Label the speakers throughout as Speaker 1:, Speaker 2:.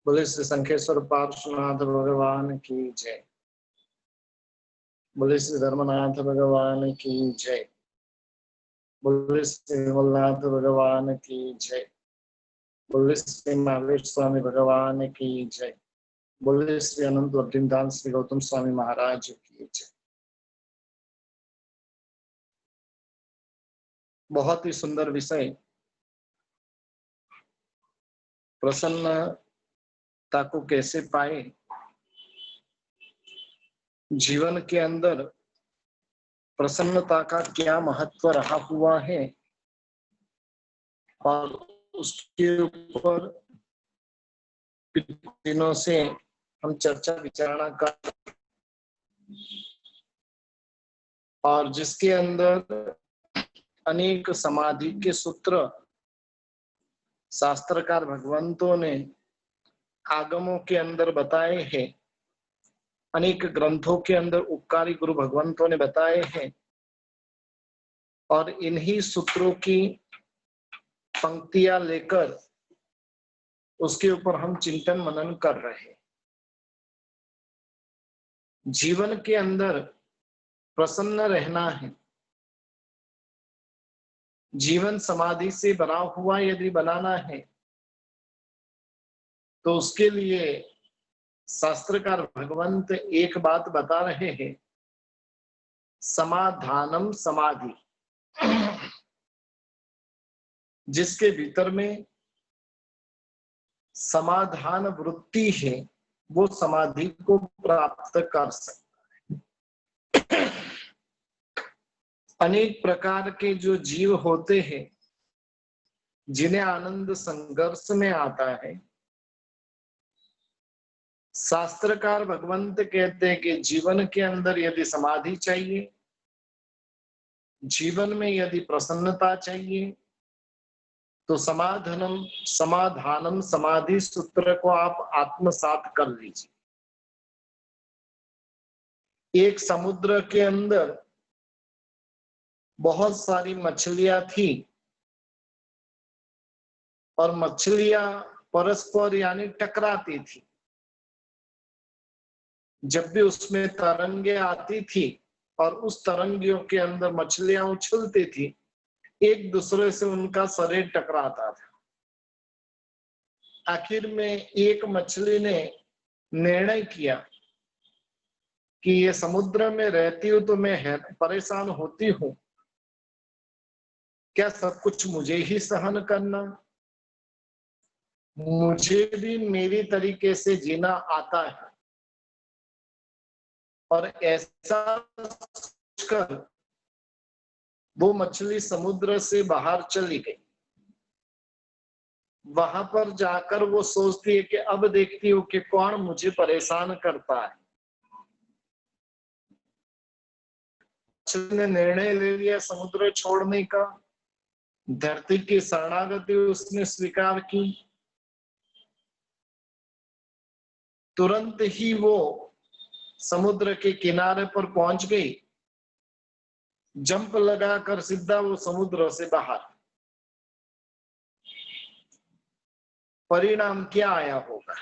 Speaker 1: बोले श्री शंखेश्वर पार्श्वनाथ भगवान की जय। बोले श्री धर्मनाथ भगवान की जय। बोले श्री विमलनाथ भगवान की जय। बोले श्री महावीर स्वामी भगवान की जय। बोले श्री अनंत वृंदावन श्री गौतम स्वामी महाराज की जय। बहुत ही सुंदर विषय, प्रसन्नता को कैसे पाए, जीवन के अंदर प्रसन्नता का क्या महत्व रहा हुआ है और उसके ऊपर दिनों से हम चर्चा विचारणा कर, और जिसके अंदर अनेक समाधि के सूत्र शास्त्रकार भगवंतों ने आगमों के अंदर बताए हैं, अनेक ग्रंथों के अंदर उपकारी गुरु भगवंतों ने बताए हैं, और इन्हीं सूत्रों की पंक्तियां लेकर उसके ऊपर हम चिंतन मनन कर रहे हैं। जीवन के अंदर प्रसन्न रहना है, जीवन समाधि से भरा हुआ यदि बनाना है तो उसके लिए शास्त्रकार भगवंत एक बात बता रहे हैं, समाधानम समाधि। जिसके भीतर में समाधान वृत्ति है वो समाधि को प्राप्त कर सकता है। अनेक प्रकार के जो जीव होते हैं जिन्हें आनंद संघर्ष में आता है, शास्त्रकार भगवंत कहते हैं कि जीवन के अंदर यदि समाधि चाहिए, जीवन में यदि प्रसन्नता चाहिए, तो समाधानम समाधि सूत्र को आप आत्मसात कर लीजिए। एक समुद्र के अंदर बहुत सारी मछलियां थी और मछलियां परस्पर यानी टकराती थी। जब भी उसमें तरंगे आती थी और उस तरंगियों के अंदर मछलियां उछलती थी, एक दूसरे से उनका शरीर टकराता था। आखिर में एक मछली ने निर्णय किया कि ये समुद्र में रहती हूं तो मैं परेशान होती हूं, क्या सब कुछ मुझे ही सहन करना? मुझे भी मेरी तरीके से जीना आता है। और ऐसा सोचकर वो मछली समुद्र से बाहर चली गई। वहां पर जाकर वो सोचती है कि अब देखती हूँ कि कौन मुझे परेशान करता है। मछली ने निर्णय ले लिया समुद्र छोड़ने का, धरती की शरणागति उसने स्वीकार की। तुरंत ही वो समुद्र के किनारे पर पहुंच गई, जंप लगाकर सीधा वो समुद्र से बाहर। परिणाम क्या आया होगा?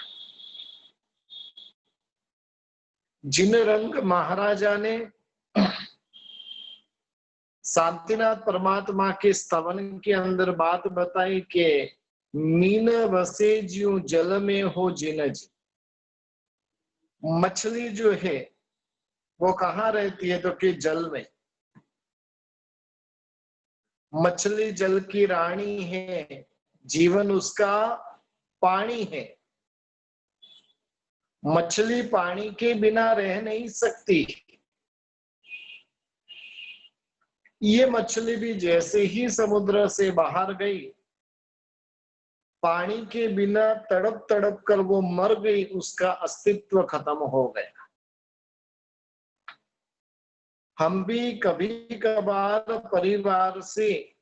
Speaker 1: जिन रंग महाराजा ने शांतिनाथ परमात्मा के स्तवन के अंदर बात बताई कि मीन बसे ज्यों जल में हो जिनज। मछली जो है वो कहाँ रहती है? तो कि जल में। मछली जल की रानी है, जीवन उसका पानी है। मछली पानी के बिना रह नहीं सकती। ये मछली भी जैसे ही समुद्र से बाहर गई, पानी के बिना तड़प तड़प कर वो मर गई, उसका अस्तित्व खत्म हो गया। हम भी कभी कभार परिवार से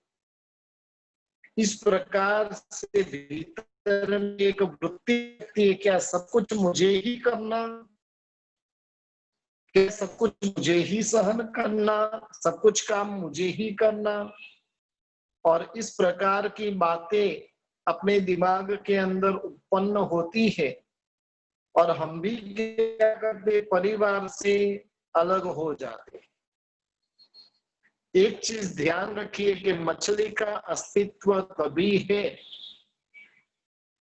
Speaker 1: इस प्रकार से भीतर में एक वृत्ति है, क्या सब कुछ मुझे ही करना, क्या सब कुछ मुझे ही सहन करना, सब कुछ काम मुझे ही करना। और इस प्रकार की बातें अपने दिमाग के अंदर उत्पन्न होती है और हम भी क्या करते, परिवार से अलग हो जाते। एक चीज ध्यान रखिए कि मछली का अस्तित्व तभी है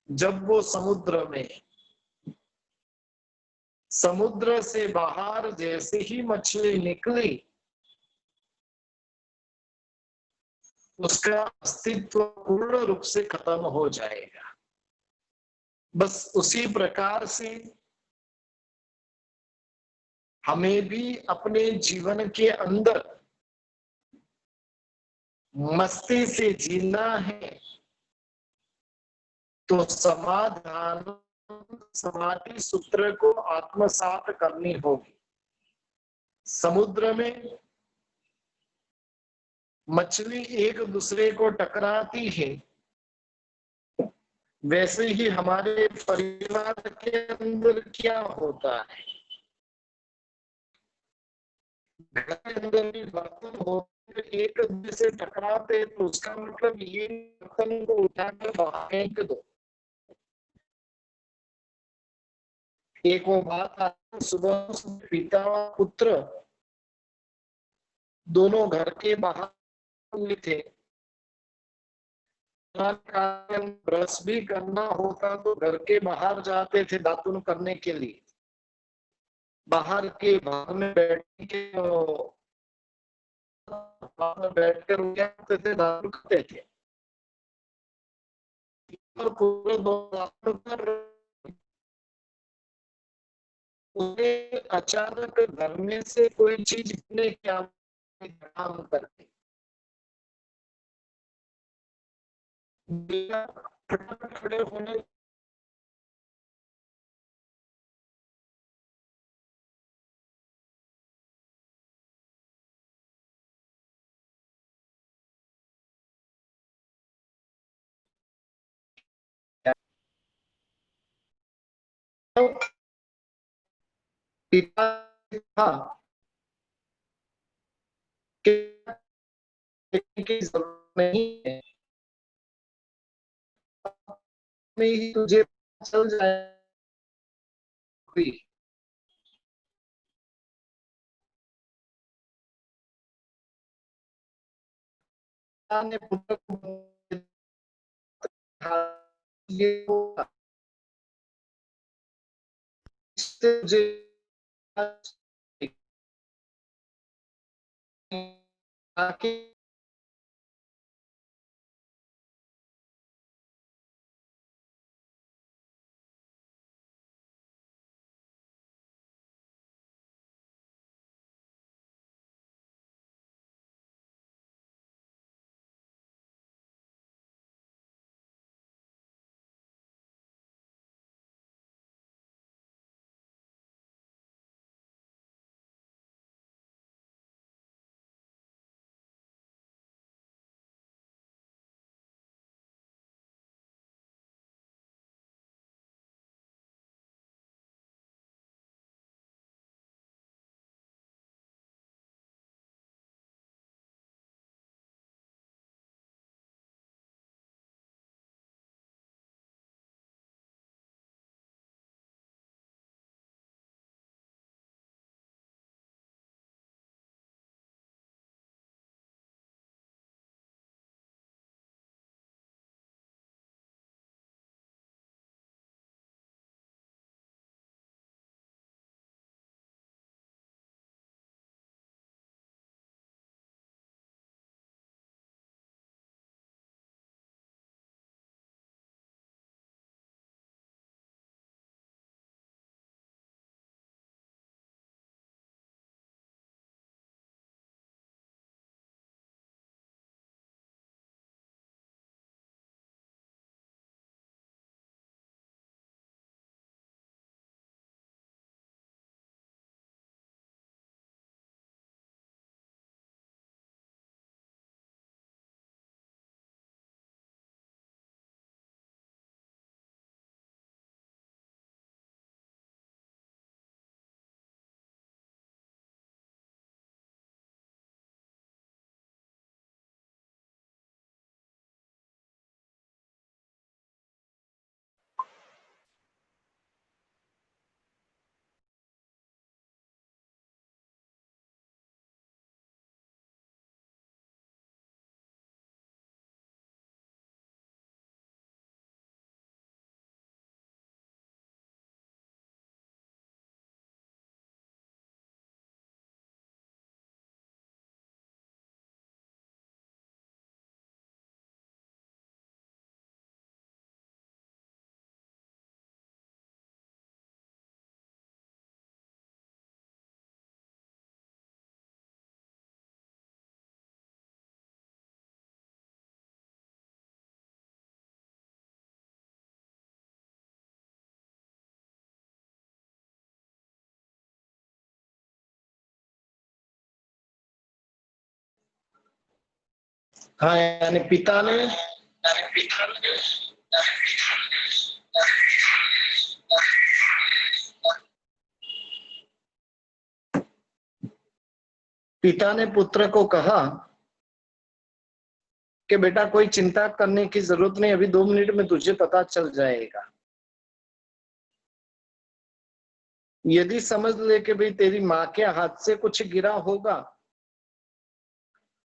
Speaker 1: जब वो समुद्र में, समुद्र से बाहर जैसे ही मछली निकली उसका अस्तित्व पूर्ण रूप से खत्म हो जाएगा। बस उसी प्रकार से हमें भी अपने जीवन के अंदर मस्ती से जीना है तो समाधान समाधि सूत्र को आत्मसात करनी होगी। समुद्र में मछली एक दूसरे को टकराती है, वैसे ही हमारे परिवार के अंदर क्या होता है, घर के अंदर भी बर्तन होते एक दूसरे से टकराते तो उसका मतलब ये बर्तन को उठाकर बाहर फेंक दो। एक वो बात आती, सुबह पिता और पुत्र दोनों घर के बाहर थे, ब्रश भी करना होता तो घर के बाहर जाते थे दातुन करने के लिए, बाहर के भाग में बैठ के बैठकर क्या करते थे, दातुन करते थे। और पूरे कर उन्हें अचानक घर में से कोई चीज गिरने क्या काम करते, फटाफट खड़े होने पिता था की जरूरत नहीं है, में ही तुझे चल जाएगी। ने पुत्र को ये तुझे आके हाँ, यानी पिता ने पुत्र को कहा कि बेटा कोई चिंता करने की जरूरत नहीं, अभी 2 मिनट में तुझे पता चल जाएगा। यदि समझ ले कि भाई तेरी माँ के हाथ से कुछ गिरा होगा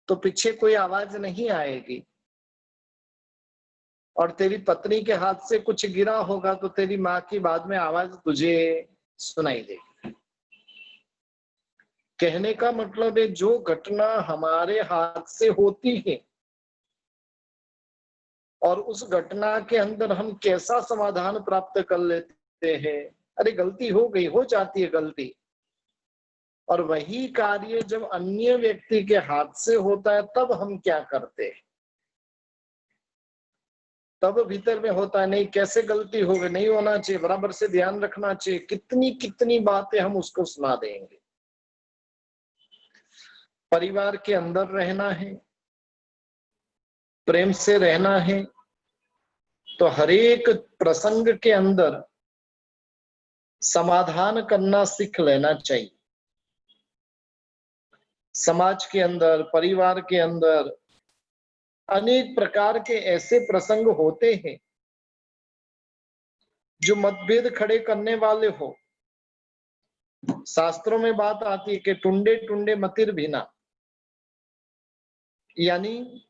Speaker 1: तो पीछे कोई आवाज नहीं आएगी, और तेरी पत्नी के हाथ से कुछ गिरा होगा तो तेरी माँ की बाद में आवाज तुझे सुनाई देगी। कहने का मतलब है जो घटना हमारे हाथ से होती है और उस घटना के अंदर हम कैसा समाधान प्राप्त कर लेते हैं। अरे गलती हो गई, हो जाती है गलती, और वही कार्य जब अन्य व्यक्ति के हाथ से होता है तब हम क्या करते हैं। तब भीतर में होता है नहीं कैसे गलती हो गई, नहीं होना चाहिए, बराबर से ध्यान रखना चाहिए, कितनी कितनी बातें हम उसको सुना देंगे। परिवार के अंदर रहना है, प्रेम से रहना है, तो हर एक प्रसंग के अंदर समाधान करना सीख लेना चाहिए। समाज के अंदर, परिवार के अंदर अनेक प्रकार के ऐसे प्रसंग होते हैं जो मतभेद खड़े करने वाले हो। शास्त्रों में बात आती है कि टुंडे टुंडे मतिर भिना, यानी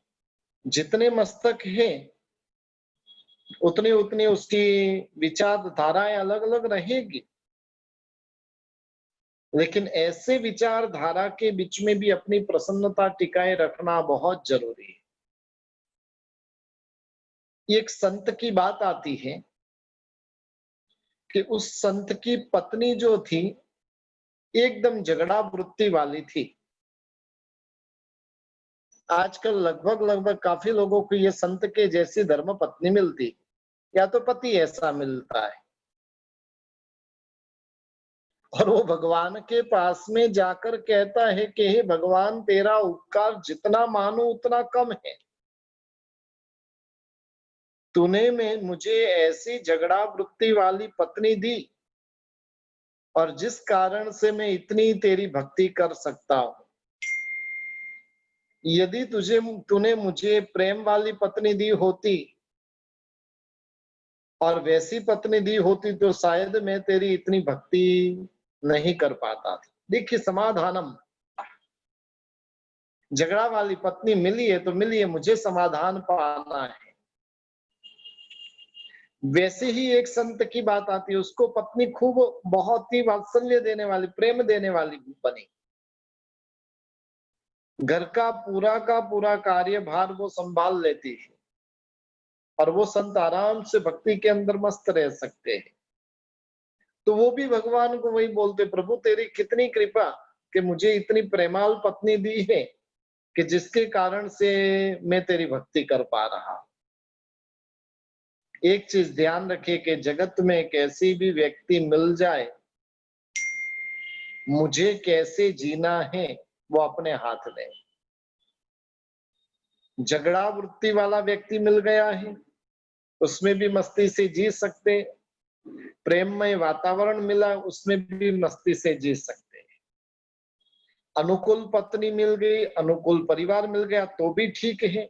Speaker 1: जितने मस्तक हैं उतने उतने उसकी विचारधाराएं अलग अलग रहेगी, लेकिन ऐसे विचारधारा के बीच में भी अपनी प्रसन्नता टिकाए रखना बहुत जरूरी है। एक संत की बात आती है कि उस संत की पत्नी जो थी एकदम झगड़ा वृत्ति वाली थी। आजकल लगभग लगभग काफी लोगों को ये संत के जैसी धर्म पत्नी मिलती, या तो पति ऐसा मिलता है, और वो भगवान के पास में जाकर कहता है कि हे भगवान तेरा उपकार जितना मानो उतना कम है। तूने में मुझे ऐसी झगड़ा वृत्ति वाली पत्नी दी और जिस कारण से मैं इतनी तेरी भक्ति कर सकता हूं। यदि तूने मुझे प्रेम वाली पत्नी दी होती और वैसी पत्नी दी होती तो शायद मैं तेरी इतनी भक्ति नहीं कर पाता था। देखिए समाधानम, झगड़ा वाली पत्नी मिली है तो मिली है, मुझे समाधान पाना है। वैसे ही एक संत की बात आती है, उसको पत्नी खूब बहुत ही वात्सल्य देने वाली, प्रेम देने वाली बनी। घर का पूरा कार्यभार वो संभाल लेती है और वो संत आराम से भक्ति के अंदर मस्त रह सकते हैं। तो वो भी भगवान को वही बोलते, प्रभु तेरी कितनी कृपा कि मुझे इतनी प्रेमाल पत्नी दी है कि जिसके कारण से मैं तेरी भक्ति कर पा रहा हूं। एक चीज ध्यान रखिए कि जगत में कैसी भी व्यक्ति मिल जाए, मुझे कैसे जीना है वो अपने हाथ में। झगड़ा वृत्ति वाला व्यक्ति मिल गया है, उसमें भी मस्ती से जी सकते, प्रेममय वातावरण मिला उसमें भी मस्ती से जी सकते, अनुकूल पत्नी मिल गई, अनुकूल परिवार मिल गया तो भी ठीक है,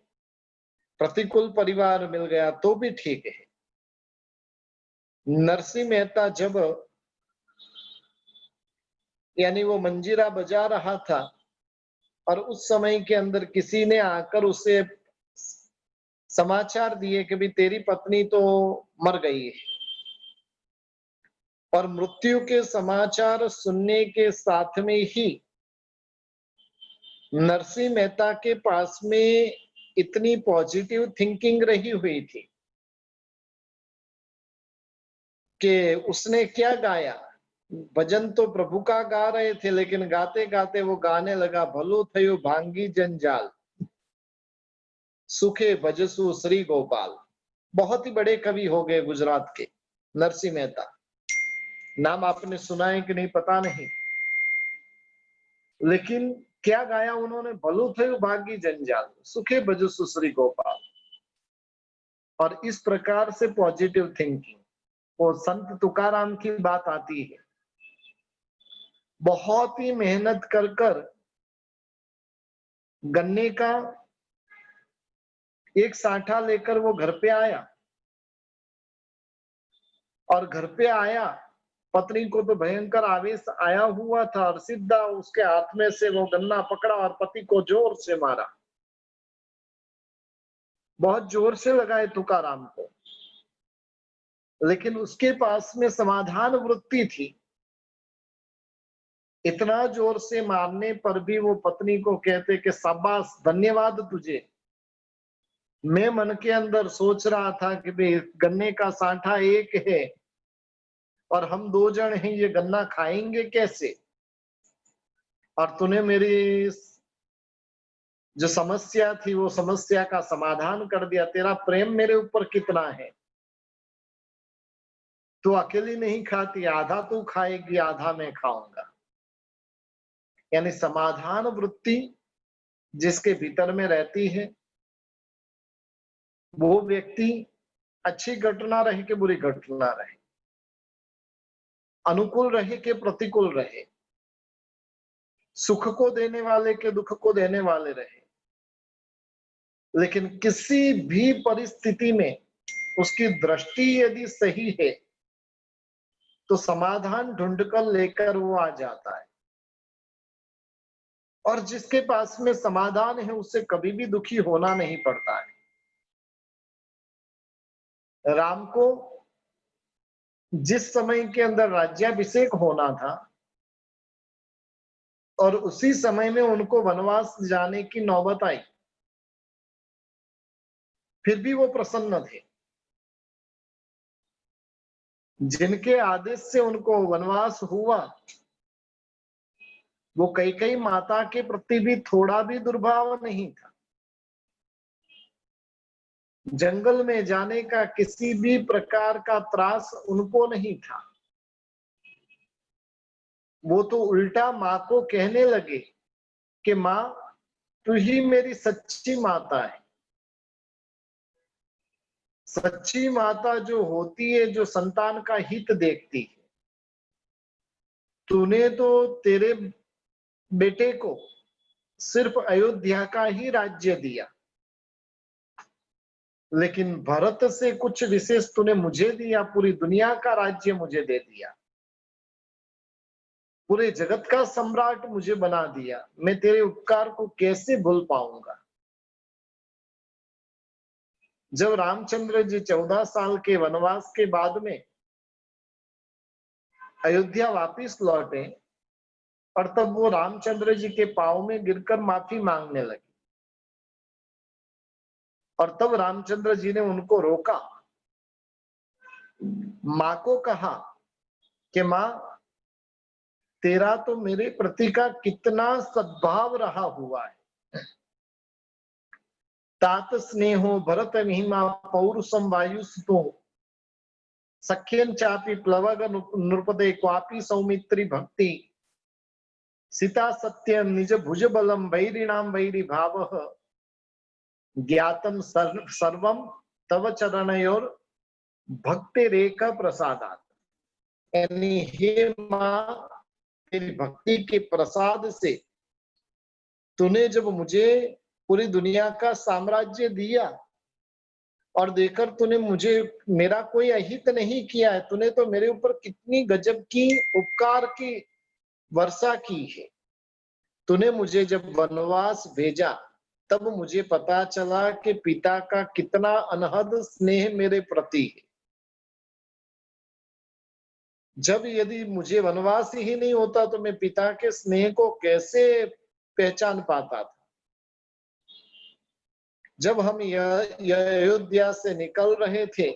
Speaker 1: प्रतिकूल परिवार मिल गया तो भी ठीक है। नरसिंह मेहता जब यानी वो मंजीरा बजा रहा था और उस समय के अंदर किसी ने आकर उसे समाचार दिए कि भाई तेरी पत्नी तो मर गई है, और मृत्यु के समाचार सुनने के साथ में ही नरसिंह मेहता के पास में इतनी पॉजिटिव थिंकिंग रही हुई थी कि उसने क्या गाया, भजन तो प्रभु का गा रहे थे लेकिन गाते गाते वो गाने लगा, भलो थयो भांगी जंजाल सुखे भजसु श्री गोपाल। बहुत ही बड़े कवि हो गए गुजरात के नरसिंह मेहता, नाम आपने सुना है कि नहीं पता नहीं, लेकिन क्या गाया उन्होंने? भलू थयु भागी जंजाल, सुखे भजु सुश्री गोपाल। और इस प्रकार से पॉजिटिव थिंकिंग, वो संत तुकाराम की बात आती है। बहुत ही मेहनत कर कर गन्ने का एक साठा लेकर वो घर पे आया, और घर पे आया, पत्नी को तो भयंकर आवेश आया हुआ था, और सीधा उसके हाथ में से वो गन्ना पकड़ा और पति को जोर से मारा, बहुत जोर से लगाए तुकाराम को। लेकिन उसके पास में समाधान वृत्ति थी। इतना जोर से मारने पर भी वो पत्नी को कहते कि शाबाश, धन्यवाद तुझे। मैं मन के अंदर सोच रहा था कि भाई गन्ने का साठा एक है और हम 2 जन हैं, ये गन्ना खाएंगे कैसे? और तूने मेरी जो समस्या थी वो समस्या का समाधान कर दिया। तेरा प्रेम मेरे ऊपर कितना है। तू अकेली नहीं खाती, आधा तू खाएगी, आधा मैं खाऊंगा। यानी समाधान वृत्ति जिसके भीतर में रहती है, वो व्यक्ति अच्छी घटना रहे कि बुरी घटना रहे, अनुकूल रहे कि प्रतिकूल रहे, सुख को देने वाले के दुख को देने वाले रहे, लेकिन किसी भी परिस्थिति में उसकी दृष्टि यदि सही है तो समाधान ढूंढकर लेकर वो आ जाता है। और जिसके पास में समाधान है उससे कभी भी दुखी होना नहीं पड़ता है। राम को जिस समय के अंदर राज्याभिषेक होना था और उसी समय में उनको वनवास जाने की नौबत आई, फिर भी वो प्रसन्न थे। जिनके आदेश से उनको वनवास हुआ, वो कैकेयी माता के प्रति भी थोड़ा भी दुर्भाव नहीं था। जंगल में जाने का किसी भी प्रकार का त्रास उनको नहीं था। वो तो उल्टा माँ को कहने लगे कि माँ, तू ही मेरी सच्ची माता है। सच्ची माता जो होती है, जो संतान का हित देखती है। तूने तो तेरे बेटे को सिर्फ अयोध्या का ही राज्य दिया, लेकिन भरत से कुछ विशेष तूने मुझे दिया, पूरी दुनिया का राज्य मुझे दे दिया, पूरे जगत का सम्राट मुझे बना दिया। मैं तेरे उपकार को कैसे भूल पाऊंगा। जब रामचंद्र जी 14 साल के वनवास के बाद में अयोध्या वापिस लौटे, और तब वो रामचंद्र जी के पांव में गिरकर माफी मांगने लगे, और तब रामचंद्र जी ने उनको रोका, माँ को कहा कि माँ, तेरा तो मेरे प्रति का कितना सद्भाव रहा हुआ है। तात स्नेहो भरत महिमा पौरुषम वायुसुतो सख्यन चापि प्लवग नृपदे क्वापि सौमित्री भक्ति सीता सत्य निज भुज बलम वैरिणाम वैरी भावः ज्ञातम सर्वम तव चरणयोर भक्ति रेखा प्रसादात। यानी हे माँ, तेरी भक्ति के प्रसाद से तूने जब मुझे पूरी दुनिया का साम्राज्य दिया, और देकर तूने मुझे मेरा कोई अहित नहीं किया है, तूने तो मेरे ऊपर कितनी गजब की उपकार की वर्षा की है। तूने मुझे जब वनवास भेजा, तब मुझे पता चला कि पिता का कितना अनहद स्नेह मेरे प्रति है। जब यदि मुझे वनवास ही नहीं होता तो मैं पिता के स्नेह को कैसे पहचान पाता था। जब हम अयोध्या से निकल रहे थे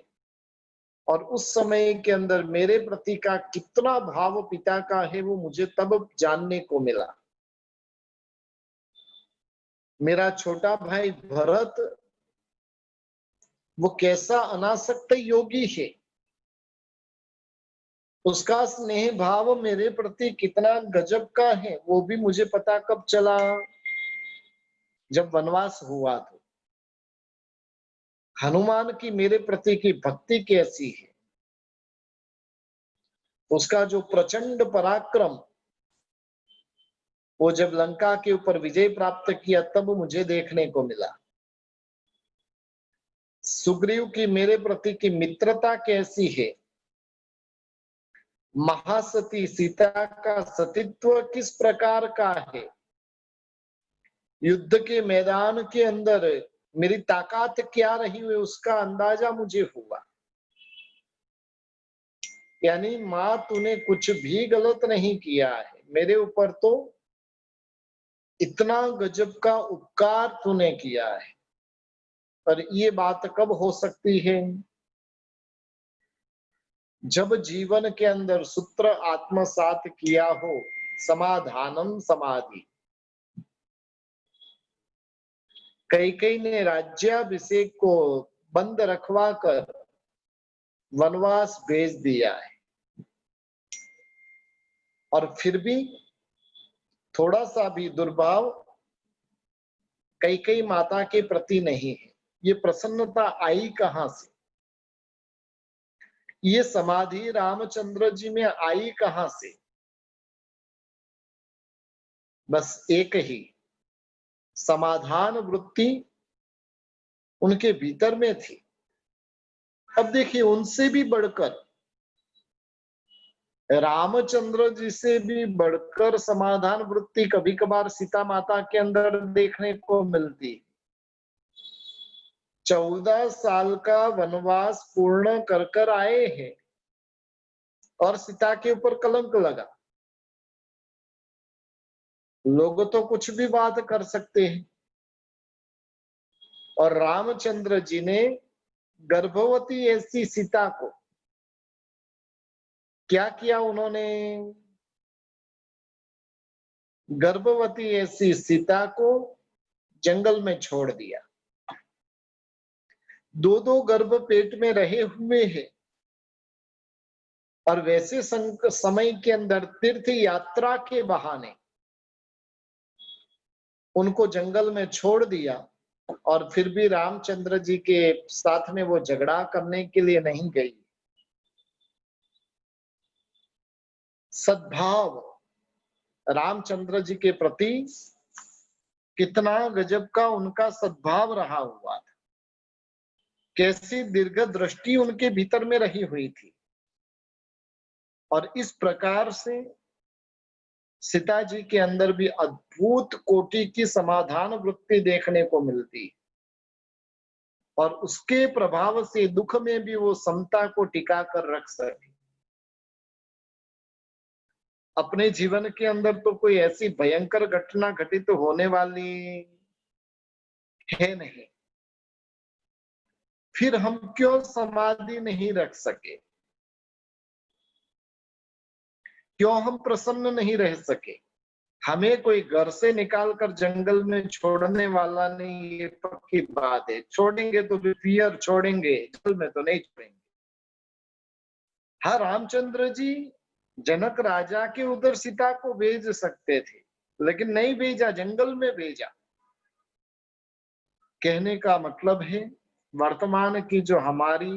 Speaker 1: और उस समय के अंदर मेरे प्रति का कितना भाव पिता का है, वो मुझे तब जानने को मिला। मेरा छोटा भाई भरत वो कैसा अनासक्त योगी है। उसका स्नेह भाव मेरे प्रति कितना गजब का है वो भी मुझे पता कब चला, जब वनवास हुआ। तो हनुमान की मेरे प्रति की भक्ति कैसी है, उसका जो प्रचंड पराक्रम, वो जब लंका के ऊपर विजय प्राप्त किया तब मुझे देखने को मिला। सुग्रीव की मेरे प्रति की मित्रता कैसी है, महासती सीता का सतीत्व किस प्रकार का है, युद्ध के मैदान के अंदर मेरी ताकत क्या रही हुई उसका अंदाजा मुझे हुआ। यानी माँ तूने कुछ भी गलत नहीं किया है, मेरे ऊपर तो इतना गजब का उपकार तूने किया है। पर ये बात कब हो सकती है, जब जीवन के अंदर सूत्र आत्मसात किया हो, समाधानम समाधि। कैकेयी ने राज्याभिषेक को बंद रखवा कर वनवास भेज दिया है, और फिर भी थोड़ा सा भी दुर्भाव कैकेयी माता के प्रति नहीं है। ये प्रसन्नता आई कहां से, ये समाधि रामचंद्र जी में आई कहां से? बस एक ही समाधान वृत्ति उनके भीतर में थी। अब देखिए, उनसे भी बढ़कर, रामचंद्र जी से भी बढ़कर समाधान वृत्ति कभी कभार सीता माता के अंदर देखने को मिलती। 14 साल का वनवास पूर्ण कर कर आए हैं और सीता के ऊपर कलंक लगा। लोग तो कुछ भी बात कर सकते हैं, और रामचंद्र जी ने गर्भवती ऐसी सीता को क्या किया? उन्होंने गर्भवती ऐसी सीता को जंगल में छोड़ दिया। 2 गर्भ पेट में रहे हुए हैं, और वैसे समय के अंदर तीर्थ यात्रा के बहाने उनको जंगल में छोड़ दिया, और फिर भी रामचंद्र जी के साथ में वो झगड़ा करने के लिए नहीं गई। सद्भाव रामचंद्र जी के प्रति कितना गजब का उनका सद्भाव रहा हुआ था, कैसी दीर्घ दृष्टि उनके भीतर में रही हुई थी। और इस प्रकार से सीता जी के अंदर भी अद्भुत कोटि की समाधान वृत्ति देखने को मिलती, और उसके प्रभाव से दुख में भी वो समता को टिका कर रख सके। अपने जीवन के अंदर तो कोई ऐसी भयंकर घटना घटित होने वाली है नहीं, फिर हम क्यों समाधि नहीं रख सके, क्यों हम प्रसन्न नहीं रह सके? हमें कोई घर से निकाल कर जंगल में छोड़ने वाला नहीं, ये पक्की बात है। छोड़ेंगे तो फियर छोड़ेंगे, जंगल में तो नहीं छोड़ेंगे। हाँ, रामचंद्र जी जनक राजा के उधर सीता को भेज सकते थे, लेकिन नहीं भेजा, जंगल में भेजा। कहने का मतलब है, वर्तमान की जो हमारी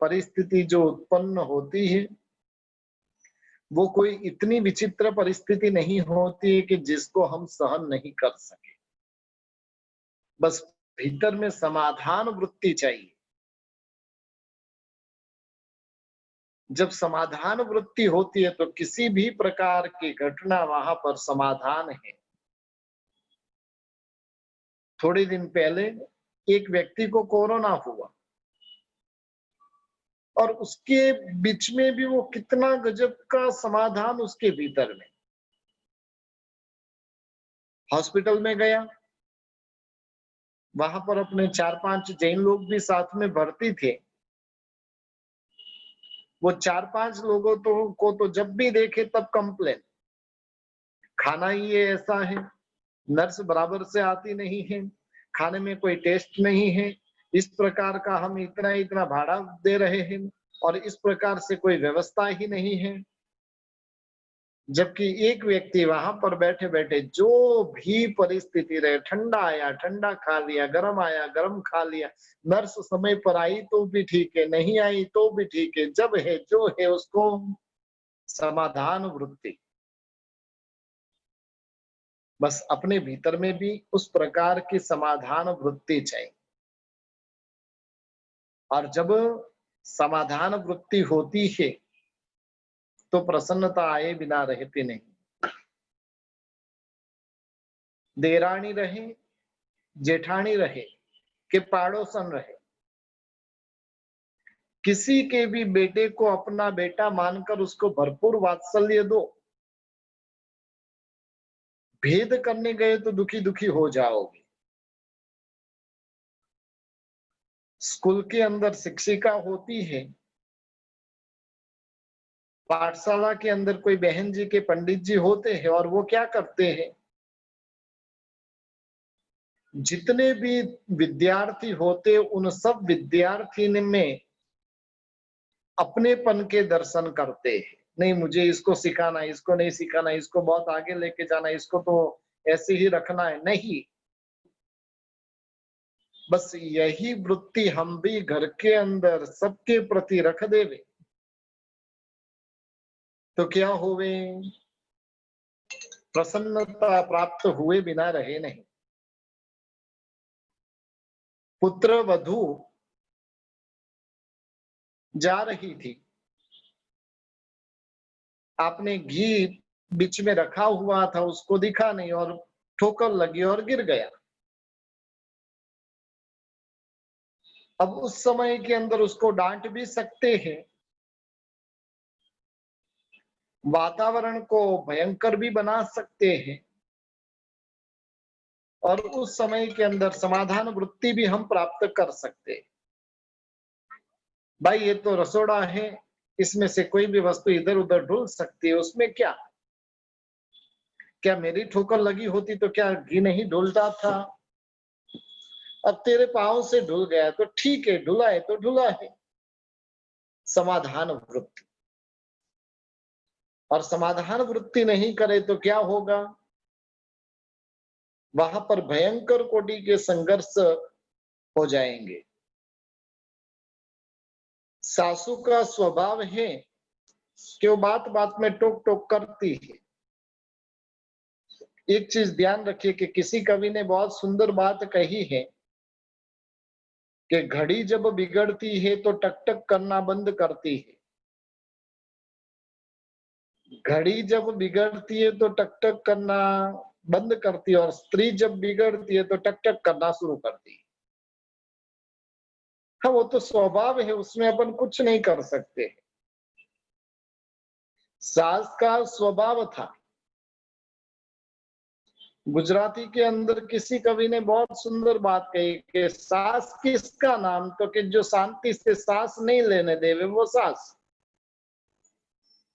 Speaker 1: परिस्थिति जो उत्पन्न होती है, वो कोई इतनी विचित्र परिस्थिति नहीं होती है कि जिसको हम सहन नहीं कर सके। बस भीतर में समाधान वृत्ति चाहिए। जब समाधान वृत्ति होती है तो किसी भी प्रकार की घटना वहां पर समाधान है। थोड़े दिन पहले एक व्यक्ति को कोरोना हुआ, और उसके बीच में भी वो कितना गजब का समाधान उसके भीतर में। हॉस्पिटल में गया, वहां पर अपने 4-5 जैन लोग भी साथ में भर्ती थे। वो 4-5 लोगों को तो जब भी देखे तब कंप्लेन, खाना ही ये ऐसा है, नर्स बराबर से आती नहीं है, खाने में कोई टेस्ट नहीं है, इस प्रकार का हम इतना इतना भाड़ा दे रहे हैं, और इस प्रकार से कोई व्यवस्था ही नहीं है। जबकि एक व्यक्ति वहां पर बैठे बैठे जो भी परिस्थिति रहे, ठंडा आया ठंडा खा लिया, गर्म आया गर्म खा लिया, नर्स समय पर आई तो भी ठीक है, नहीं आई तो भी ठीक है, जब है जो है उसको समाधान वृत्ति। बस अपने भीतर में भी उस प्रकार की समाधान वृत्ति चाहिए। और जब समाधान वृत्ति होती है तो प्रसन्नता आए बिना रहती नहीं। देरानी रहे, जेठानी रहे, कि पाड़ोसन रहे, किसी के भी बेटे को अपना बेटा मानकर उसको भरपूर वात्सल्य दो। भेद करने गए तो दुखी दुखी हो जाओगे। स्कूल के अंदर शिक्षिका होती है, पाठशाला के अंदर कोई बहन जी के पंडित जी होते हैं, और वो क्या करते हैं, जितने भी विद्यार्थी होते उन सब विद्यार्थी में अपनेपन के दर्शन करते हैं। नहीं, मुझे इसको सिखाना, इसको नहीं सिखाना, इसको बहुत आगे लेके जाना, इसको तो ऐसे ही रखना है, नहीं। बस यही वृत्ति हम भी घर के अंदर सबके प्रति रख देवे तो क्या होवे, प्रसन्नता प्राप्त हुए बिना रहे नहीं। पुत्र वधू जा रही थी, आपने घी बीच में रखा हुआ था, उसको दिखा नहीं और ठोकर लगी और गिर गया। अब उस समय के अंदर उसको डांट भी सकते हैं, वातावरण को भयंकर भी बना सकते हैं, और उस समय के अंदर समाधान वृत्ति भी हम प्राप्त कर सकते हैं। भाई ये तो रसोड़ा है, इसमें से कोई भी वस्तु इधर उधर ढुल सकती है, उसमें क्या मेरी ठोकर लगी होती तो क्या घी नहीं ढुलता था? अब तेरे पांव से ढुल गया तो ठीक है, ढुला है तो ढुला है। समाधान वृत्ति। और समाधान वृत्ति नहीं करे तो क्या होगा, वहां पर भयंकर कोटि के संघर्ष हो जाएंगे। सासू का स्वभाव है कि वो बात बात में टोक टोक करती है। एक चीज ध्यान रखिए कि किसी कवि ने बहुत सुंदर बात कही है कि घड़ी जब बिगड़ती है तो टक टक करना बंद करती है। घड़ी जब बिगड़ती है तो टक टक करना बंद करती है, और स्त्री जब बिगड़ती है तो टक टक करना शुरू करती है। हाँ, वो तो स्वभाव है, उसमें अपन कुछ नहीं कर सकते। सास का स्वभाव था। गुजराती के अंदर किसी कवि ने बहुत सुंदर बात कही कि सास किसका नाम, तो कि जो शांति से सांस नहीं लेने देवे वो सास,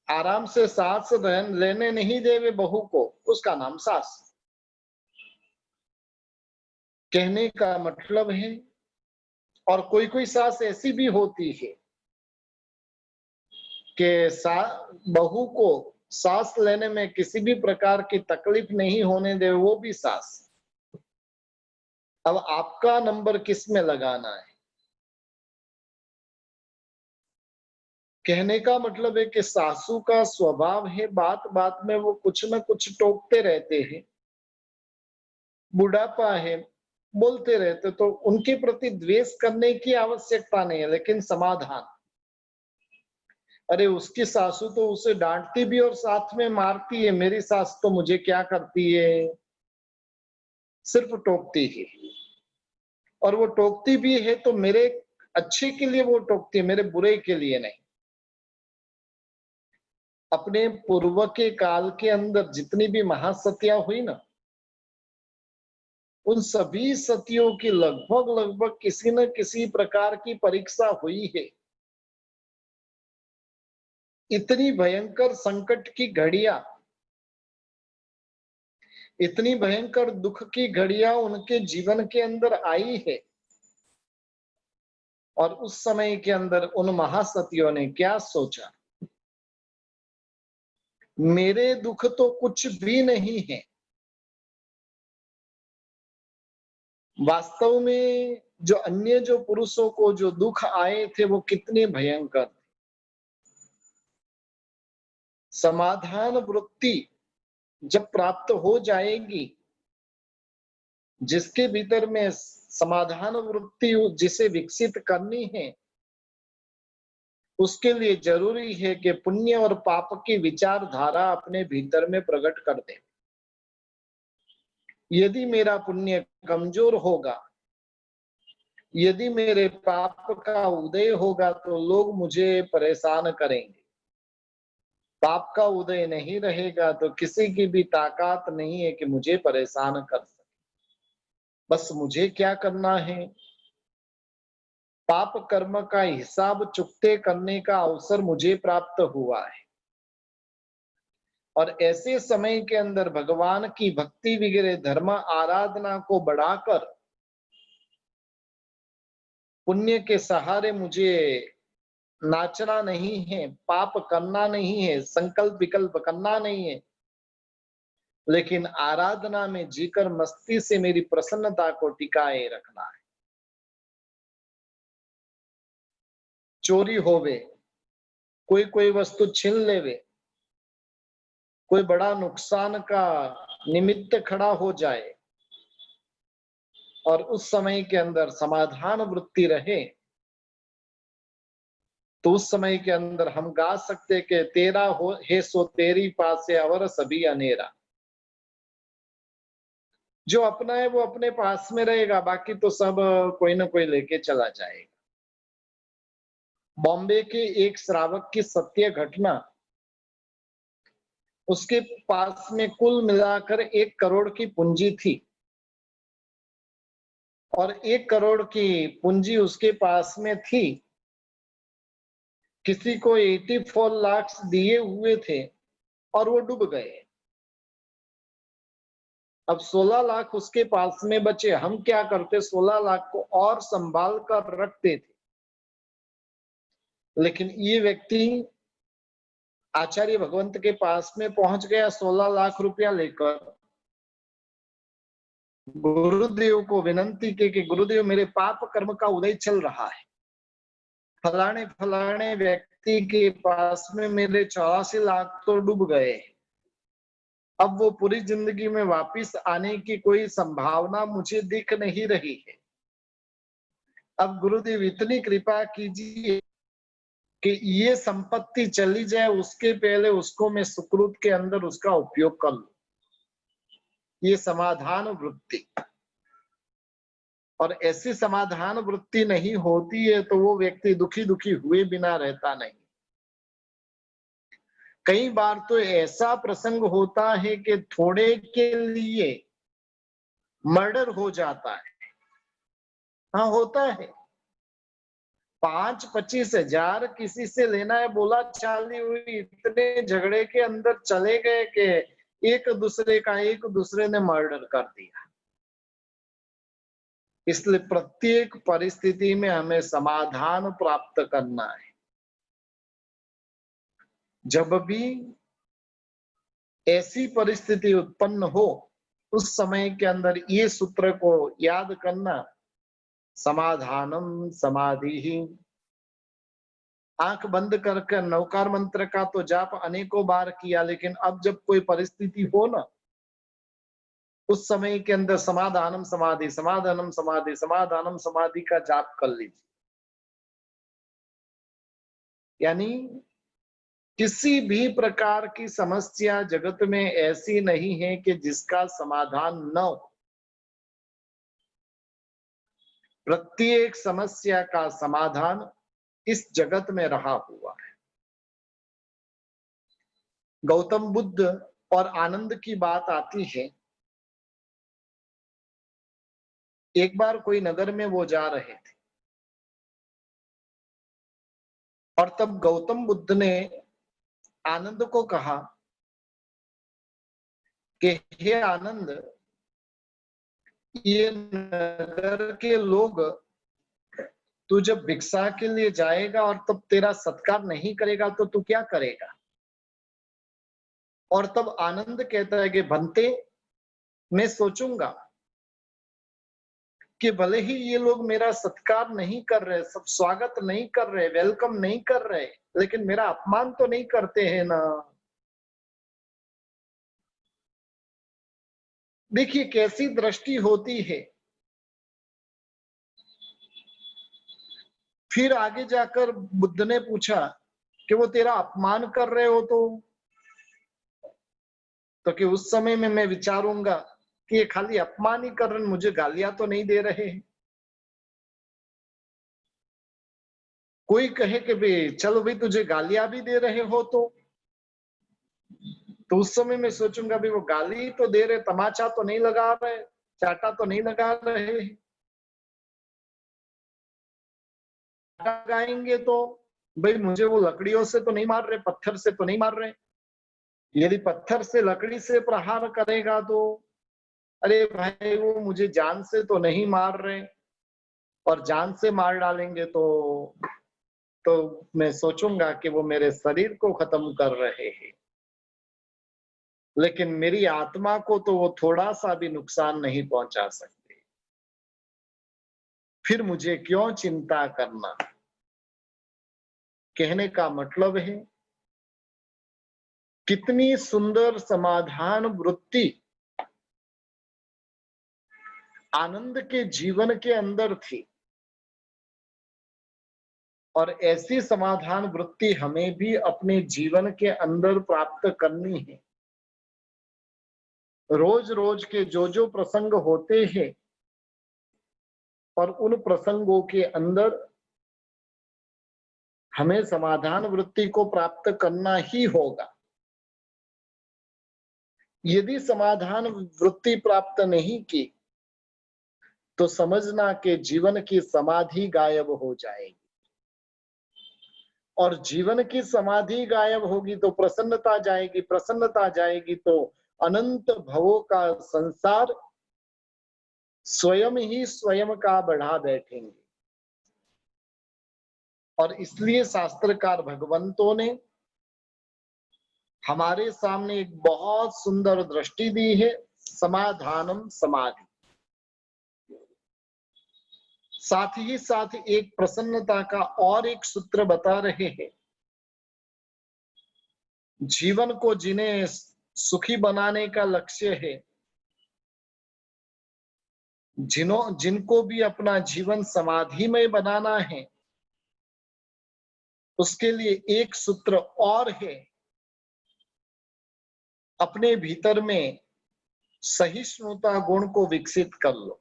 Speaker 1: आराम से सांस लेने नहीं देवे बहू को, उसका नाम सास। कहने का मतलब है, और कोई कोई सास ऐसी भी होती है कि बहू को सांस लेने में किसी भी प्रकार की तकलीफ नहीं होने दे, वो भी सास। अब आपका नंबर किस में लगाना है? कहने का मतलब है कि सासू का स्वभाव है, बात बात में वो कुछ न कुछ टोकते रहते हैं, बुढ़ापा है, बोलते रहते, तो उनके प्रति द्वेष करने की आवश्यकता नहीं है, लेकिन समाधान। अरे उसकी सासू तो उसे डांटती भी और साथ में मारती है, मेरी सास तो मुझे क्या करती है, सिर्फ टोकती है। और वो टोकती भी है तो मेरे अच्छे के लिए वो टोकती है, मेरे बुरे के लिए नहीं। अपने पूर्व के काल के अंदर जितनी भी महासतियां हुई ना, उन सभी सतियों की लगभग लगभग किसी न किसी प्रकार की परीक्षा हुई है। इतनी भयंकर संकट की घड़ियां, इतनी भयंकर दुख की घड़ियां उनके जीवन के अंदर आई है, और उस समय के अंदर उन महासतियों ने क्या सोचा, मेरे दुख तो कुछ भी नहीं है। वास्तव में जो पुरुषों को जो दुख आए थे वो कितने भयंकर थे। समाधान वृत्ति जब प्राप्त हो जाएगी, जिसके भीतर में समाधान वृत्ति जिसे विकसित करनी है, उसके लिए जरूरी है कि पुण्य और पाप की विचारधारा अपने भीतर में प्रकट कर दे। यदि मेरा पुण्य कमजोर होगा, यदि मेरे पाप का उदय होगा, तो लोग मुझे परेशान करेंगे। पाप का उदय नहीं रहेगा तो किसी की भी ताकत नहीं है कि मुझे परेशान कर सके। बस मुझे क्या करना है, पाप कर्म का हिसाब चुकते करने का अवसर मुझे प्राप्त हुआ है। और ऐसे समय के अंदर भगवान की भक्ति वगैरह धर्म आराधना को बढ़ाकर पुण्य के सहारे मुझे नाचना नहीं है, पाप करना नहीं है, संकल्प विकल्प करना नहीं है, लेकिन आराधना में जीकर मस्ती से मेरी प्रसन्नता को टिकाए रखना है। चोरी होवे, कोई वस्तु छीन लेवे, कोई बड़ा नुकसान का निमित्त खड़ा हो जाए, और उस समय के अंदर समाधान वृत्ति रहे, तो उस समय के अंदर हम गा सकते कि तेरा हो हे सो तेरी पासे अवर सभी अनेरा। जो अपना है वो अपने पास में रहेगा, बाकी तो सब कोई ना कोई लेके चला जाएगा। बॉम्बे के एक श्रावक की सत्य घटना, उसके पास में कुल मिलाकर 1 करोड़ की पूंजी थी, और 1 करोड़ की पूंजी उसके पास में थी। किसी को 84 लाख दिए हुए थे और वो डूब गए। अब 16 लाख उसके पास में बचे। हम क्या करते, 16 लाख को और संभाल कर रखते थे, लेकिन ये व्यक्ति आचार्य भगवंत के पास में पहुंच गया 16 लाख रुपया लेकर। गुरुदेव को विनंती की कि गुरुदेव मेरे पाप कर्म का उदय चल रहा है, फलाने फलाने व्यक्ति के पास में मेरे 84 लाख तो डूब गए। अब वो पूरी जिंदगी में वापिस आने की कोई संभावना मुझे दिख नहीं रही है। अब गुरुदेव इतनी कृपा कीजिए कि ये संपत्ति चली जाए, उसके पहले उसको मैं सुकृत के अंदर उसका उपयोग कर लूं। ये समाधान वृत्ति, और ऐसी समाधान वृत्ति नहीं होती है तो वो व्यक्ति दुखी दुखी हुए बिना रहता नहीं। कई बार तो ऐसा प्रसंग होता है कि थोड़े के लिए मर्डर हो जाता है। हाँ, होता है। 5-25 हजार किसी से लेना है, बोला चाली हुई, इतने झगड़े के अंदर चले गए कि एक दूसरे ने मर्डर कर दिया। इसलिए प्रत्येक परिस्थिति में हमें समाधान प्राप्त करना है। जब भी ऐसी परिस्थिति उत्पन्न हो, उस समय के अंदर ये सूत्र को याद करना, समाधानम समाधि ही। आंख बंद करके नवकार मंत्र का तो जाप अनेकों बार किया, लेकिन अब जब कोई परिस्थिति हो ना, उस समय के अंदर समाधानम समाधि, समाधानम समाधि, समाधानम समाधि का जाप कर लीजिए। यानी किसी भी प्रकार की समस्या जगत में ऐसी नहीं है कि जिसका समाधान न हो। प्रत्येक समस्या का समाधान इस जगत में रहा हुआ है। गौतम बुद्ध और आनंद की बात आती है। एक बार कोई नगर में वो जा रहे थे, और तब गौतम बुद्ध ने आनंद को कहा कि हे आनंद, ये नगर के लोग तू जब भिक्षा के लिए जाएगा और तब तेरा सत्कार नहीं करेगा तो तू क्या करेगा? और तब आनंद कहता है कि भंते, मैं सोचूंगा कि भले ही ये लोग मेरा सत्कार नहीं कर रहे, सब स्वागत नहीं कर रहे, वेलकम नहीं कर रहे, लेकिन मेरा अपमान तो नहीं करते हैं ना। देखिए कैसी दृष्टि होती है। फिर आगे जाकर बुद्ध ने पूछा कि वो तेरा अपमान कर रहे हो तो कि उस समय में मैं विचारूंगा कि ये खाली अपमान ही कर रहे, मुझे गालियां तो नहीं दे रहे हैं। कोई कहे कि भाई चलो भाई तुझे गालियां भी दे रहे हो तो उस समय मैं सोचूंगा भाई वो गाली तो दे रहे, तमाचा तो नहीं लगा रहे, चाटा तो नहीं लगा रहे। लगाएंगे तो भाई मुझे वो लकड़ियों से तो नहीं मार रहे, पत्थर से तो नहीं मार रहे। यदि पत्थर से लकड़ी से प्रहार करेगा तो अरे भाई वो मुझे जान से तो नहीं मार रहे, और जान से मार डालेंगे तो मैं सोचूंगा कि वो मेरे शरीर को खत्म कर रहे हैं, लेकिन मेरी आत्मा को तो वो थोड़ा सा भी नुकसान नहीं पहुंचा सकते। फिर मुझे क्यों चिंता करना? कहने का मतलब है कितनी सुंदर समाधान वृत्ति आनंद के जीवन के अंदर थी, और ऐसी समाधान वृत्ति हमें भी अपने जीवन के अंदर प्राप्त करनी है। रोज रोज के जो प्रसंग होते हैं और उन प्रसंगों के अंदर हमें समाधान वृत्ति को प्राप्त करना ही होगा। यदि समाधान वृत्ति प्राप्त नहीं की तो समझना कि जीवन की समाधि गायब हो जाएगी, और जीवन की समाधि गायब होगी तो प्रसन्नता जाएगी, प्रसन्नता जाएगी तो अनंत भवों का संसार स्वयं ही स्वयं का बढ़ा बैठेंगे। और इसलिए शास्त्रकार भगवंतों ने हमारे सामने एक बहुत सुंदर दृष्टि दी है, समाधानम समाधि। साथ ही साथ एक प्रसन्नता का और एक सूत्र बता रहे हैं। जीवन को जिन्हें सुखी बनाने का लक्ष्य है, जिनको भी अपना जीवन समाधिमय बनाना है, उसके लिए एक सूत्र और है, अपने भीतर में सहिष्णुता गुण को विकसित कर लो।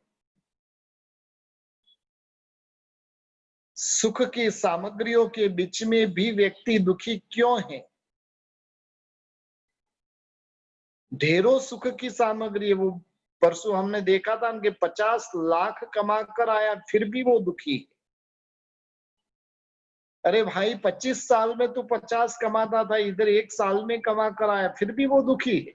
Speaker 1: सुख की सामग्रियों के बीच में भी व्यक्ति दुखी क्यों है? ढेरों सुख की सामग्री है। वो परसों हमने देखा था कि 50 लाख कमा कर आया फिर भी वो दुखी है। अरे भाई 25 साल में तू 50 कमाता था, इधर 1 साल में कमा कर आया फिर भी वो दुखी है।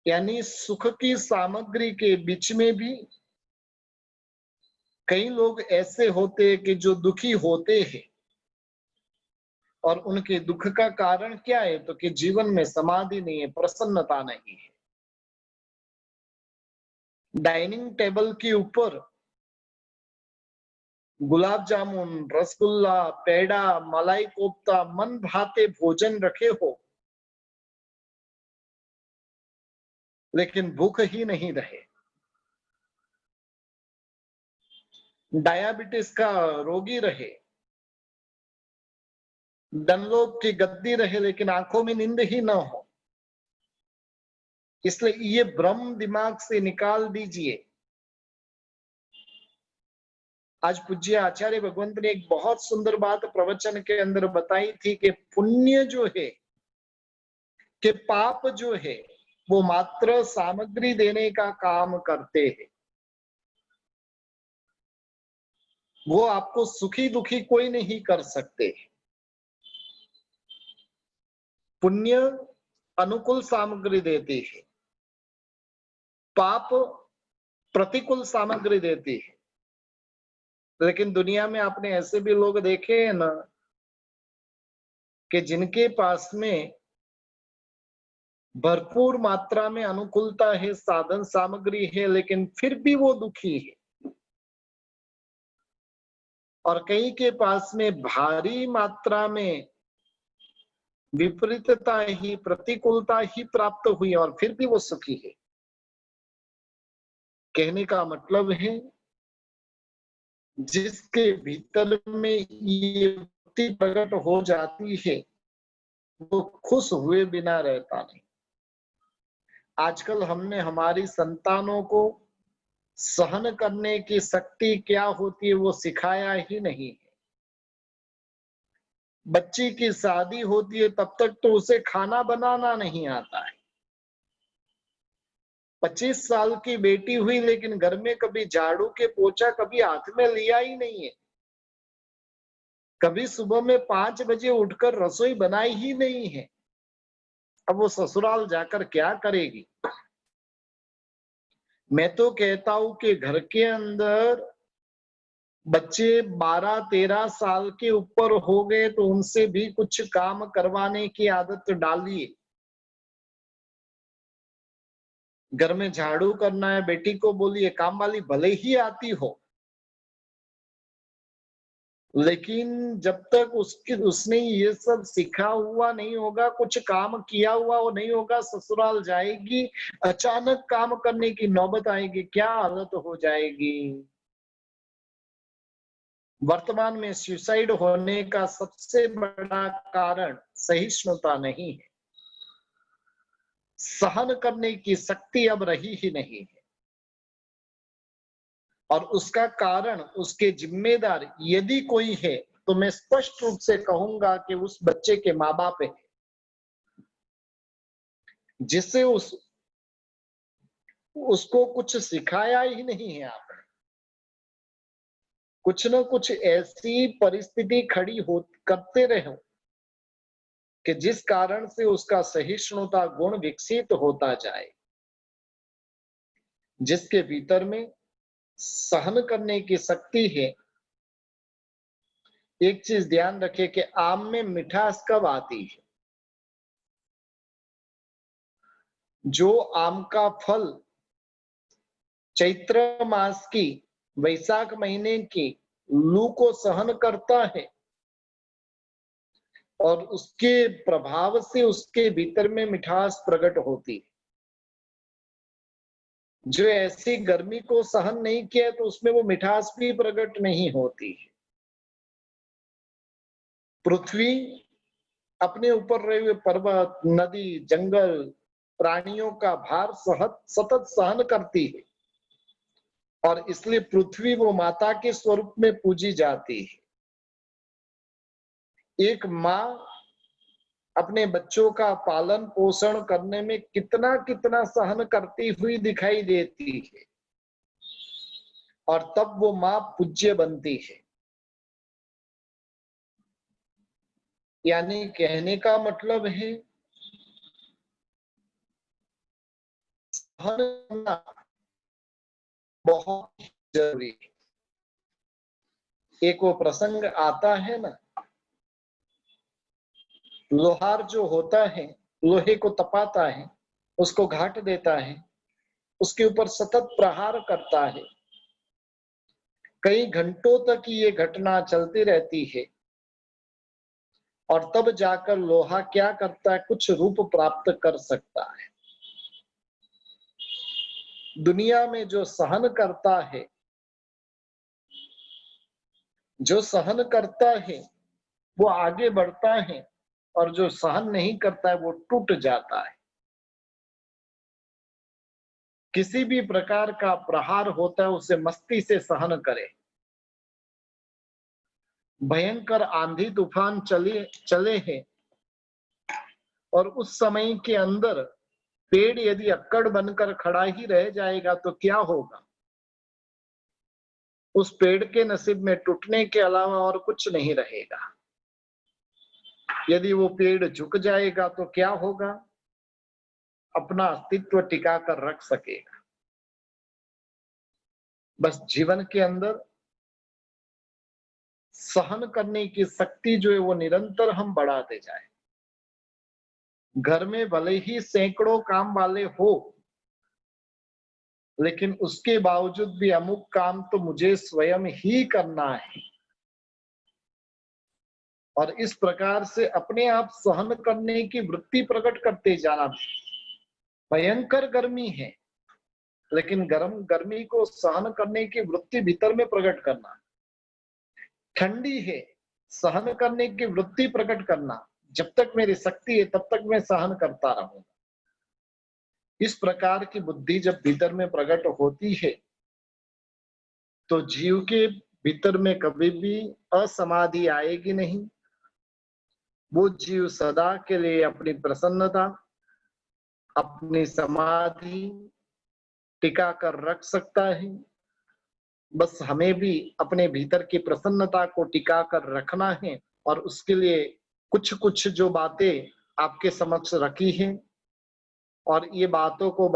Speaker 1: यानी सुख की सामग्री के बीच में भी कई लोग ऐसे होते हैं कि जो दुखी होते हैं, और उनके दुख का कारण क्या है? तो कि जीवन में समाधि नहीं है, प्रसन्नता नहीं है। डाइनिंग टेबल के ऊपर गुलाब जामुन, रसगुल्ला, पेड़ा, मलाई कोफ्ता, मन भाते भोजन रखे हो, लेकिन भूख ही नहीं रहे। डायबिटीज का रोगी रहे, डनलोप की गद्दी रहे, लेकिन आंखों में नींद ही ना हो। इसलिए ये भ्रम दिमाग से निकाल दीजिए। आज पूज्य आचार्य भगवंत ने एक बहुत सुंदर बात प्रवचन के अंदर बताई थी कि पुण्य जो है, कि पाप जो है, वो मात्र सामग्री देने का काम करते हैं। वो आपको सुखी दुखी कोई नहीं कर सकते। पुण्य अनुकूल सामग्री देती है, पाप प्रतिकूल सामग्री देती है। लेकिन दुनिया में आपने ऐसे भी लोग देखे हैं ना कि जिनके पास में भरपूर मात्रा में अनुकूलता है, साधन सामग्री है, लेकिन फिर भी वो दुखी है। और कई के पास में भारी मात्रा में विपरीतता ही, प्रतिकूलता ही प्राप्त हुई और फिर भी वो सुखी है। कहने का मतलब है जिसके भीतर में ये वृत्ति प्रकट हो जाती है वो खुश हुए बिना रहता नहीं। आजकल हमने हमारी संतानों को सहन करने की शक्ति क्या होती है वो सिखाया ही नहीं है। बच्ची की शादी होती है तब तक तो उसे खाना बनाना नहीं आता है। 25 साल की बेटी हुई लेकिन घर में कभी झाड़ू के पोछा कभी हाथ में लिया ही नहीं है। कभी सुबह में 5 बजे उठकर रसोई बनाई ही नहीं है। अब वो ससुराल जाकर क्या करेगी? मैं तो कहता हूं कि घर के अंदर बच्चे 12-13 साल के ऊपर हो गए तो उनसे भी कुछ काम करवाने की आदत डालिए। घर में झाड़ू करना है, बेटी को बोलिए काम वाली भले ही आती हो, लेकिन जब तक उसने ये सब सीखा हुआ नहीं होगा, कुछ काम किया हुआ वो नहीं होगा, ससुराल जाएगी, अचानक काम करने की नौबत आएगी, क्या हालत हो जाएगी। वर्तमान में सुसाइड होने का सबसे बड़ा कारण सहिष्णुता नहीं है। सहन करने की शक्ति अब रही ही नहीं है। और उसका कारण, उसके जिम्मेदार यदि कोई है तो मैं स्पष्ट रूप से कहूंगा कि उस बच्चे के माँ बाप है, जिससे उसको कुछ सिखाया ही नहीं है आपने। कुछ न कुछ ऐसी परिस्थिति खड़ी हो करते रहो कि जिस कारण से उसका सहिष्णुता गुण विकसित होता जाए, जिसके भीतर में सहन करने की शक्ति है। एक चीज ध्यान रखे कि आम में मिठास कब आती है? जो आम का फल चैत्र मास की, वैशाख महीने की लू को सहन करता है और उसके प्रभाव से उसके भीतर में मिठास प्रकट होती है। जो ऐसी गर्मी को सहन नहीं किया तो उसमें वो मिठास भी प्रकट नहीं होती है। पृथ्वी अपने ऊपर रहे हुए पर्वत, नदी, जंगल, प्राणियों का भार सतत सहन करती है और इसलिए पृथ्वी वो माता के स्वरूप में पूजी जाती है। एक माँ अपने बच्चों का पालन पोषण करने में कितना कितना सहन करती हुई दिखाई देती है और तब वो माँ पूज्य बनती है। यानी कहने का मतलब है सहन करना बहुत जरूरी है। एक वो प्रसंग आता है ना, लोहार जो होता है लोहे को तपाता है, उसको घाट देता है, उसके ऊपर सतत प्रहार करता है, कई घंटों तक ये घटना चलती रहती है और तब जाकर लोहा क्या करता है, कुछ रूप प्राप्त कर सकता है। दुनिया में जो सहन करता है, जो सहन करता है वो आगे बढ़ता है और जो सहन नहीं करता है वो टूट जाता है। किसी भी प्रकार का प्रहार होता है उसे मस्ती से सहन करे। भयंकर आंधी तूफान चले हैं और उस समय के अंदर पेड़ यदि अक्कड़ बनकर खड़ा ही रह जाएगा तो क्या होगा? उस पेड़ के नसीब में टूटने के अलावा और कुछ नहीं रहेगा। यदि वो पेड़ झुक जाएगा तो क्या होगा? अपना अस्तित्व टिका कर रख सकेगा। बस जीवन के अंदर सहन करने की शक्ति जो है वो निरंतर हम बढ़ाते जाए। घर में भले ही सैकड़ों काम वाले हो, लेकिन उसके बावजूद भी अमुक काम तो मुझे स्वयं ही करना है। और इस प्रकार से अपने आप सहन करने की वृत्ति प्रकट करते जाना। भयंकर गर्मी है, लेकिन गर्मी को सहन करने की वृत्ति भीतर में प्रकट करना। ठंडी है, सहन करने की वृत्ति प्रकट करना। जब तक मेरी शक्ति है तब तक मैं सहन करता रहूंगा। इस प्रकार की बुद्धि जब भीतर में प्रकट होती है तो जीव के भीतर में कभी भी असमाधि आएगी नहीं। वो जीव सदा के लिए अपनी प्रसन्नता, अपनी समाधि टिका कर रख सकता है। बस हमें भी अपने भीतर की प्रसन्नता को टिका कर रखना है और उसके लिए कुछ कुछ जो बातें आपके समक्ष रखी हैं और ये बातों को